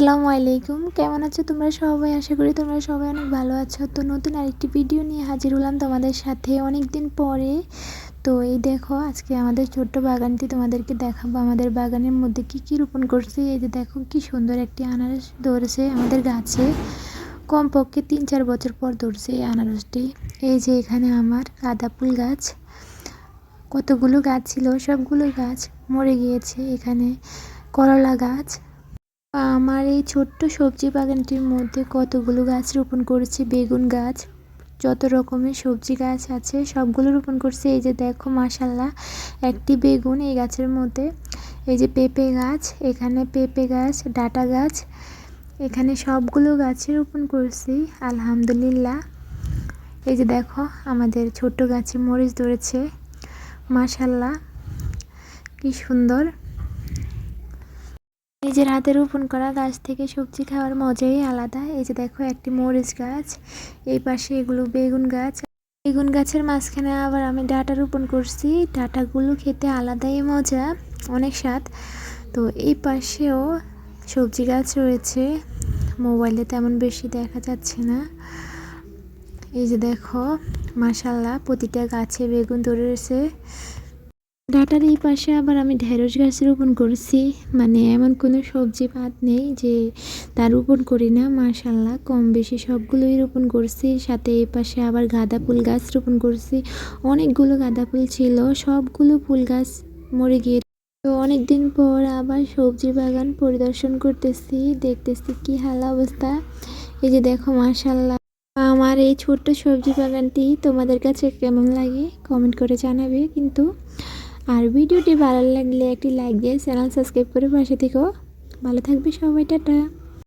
আসসালামু আলাইকুম, কেমন আছো তোমরা সবাই? আশা করি তোমরা সবাই অনেক ভালো আছো। তো নতুন আরেকটি ভিডিও নিয়ে হাজির হলাম তোমাদের সাথে অনেক দিন পরে। তো এই দেখো, আজকে আমাদের ছোট্ট বাগানটি তোমাদেরকে দেখাবো। আমাদের বাগানের মধ্যে কি কি রোপণ করছি। এই যে দেখো কি সুন্দর একটি আনারস ধরেছে আমাদের গাছে। কমপক্ষে 3-4 বছর পর ধরছে এই আনারসটি। এই যে এখানে আমার গাঁদা ফুল গাছ, কতগুলো গাছ ছিল সবগুলো গাছ মরে গিয়েছে। এখানে করলা গাছ। আমার এই ছোট্ট সবজি বাগানটির মধ্যে কতগুলো গাছ রোপণ করেছি। বেগুন গাছ, যত রকমের সবজি গাছ আছে সবগুলো রোপণ করছি। এই যে দেখো মাশাল্লাহ, একটি বেগুন এই গাছের মধ্যে। এই যে পেঁপে গাছ, এখানে পেঁপে গাছ, ডাঁটা গাছ, এখানে সবগুলো গাছে রোপণ করছি আলহামদুলিল্লাহ। এই যে দেখো আমাদের ছোট্ট গাছে মরিচ ধরেছে মাশাল্লাহ, কি সুন্দর। নিজের হাতে রোপণ করা গাছ থেকে সবজি খাওয়ার মজাই আলাদা। এই যে দেখো একটি মরিচ গাছ, এই পাশে এগুলো বেগুন গাছ। বেগুন গাছের মাঝখানে আবার আমি ডাঁটা রোপণ করছি। ডাঁটাগুলো খেতে আলাদাই মজা, অনেক স্বাদ। তো এই পাশেও সবজি গাছ রয়েছে, মোবাইলে তেমন বেশি দেখা যাচ্ছে না। এই যে দেখো মাশাল্লাহ, প্রতিটা গাছে বেগুন ধরেছে। ডাঁটার এই পাশে আবার আমি ঢেঁড়স গাছ রোপণ করেছি। মানে এমন কোনো সবজি বাদ নেই যে তা রোপণ করি না। মাশাল্লাহ কম বেশি সবগুলোই রোপণ করছি। সাথে এই পাশে আবার গাঁদা ফুল গাছ রোপণ করছি। অনেকগুলো গাঁদা ফুল ছিল, সবগুলো ফুল গাছ মরে গিয়ে। তো অনেকদিন পর আবার সবজি বাগান পরিদর্শন করতেছি, দেখতেছি কি হাল অবস্থা। এই যে দেখো মাশাল্লাহ, আমার এই ছোট্ট সবজি বাগানটি তোমাদের কাছে কেমন লাগে কমেন্ট করে জানাবে কিন্তু। আর ভিডিওটি ভালো লাগলে একটি লাইক দিয়ে চ্যানেল সাবস্ক্রাইব করে পাশে থেকো। ভালো থাকবে সবাই, টাটা।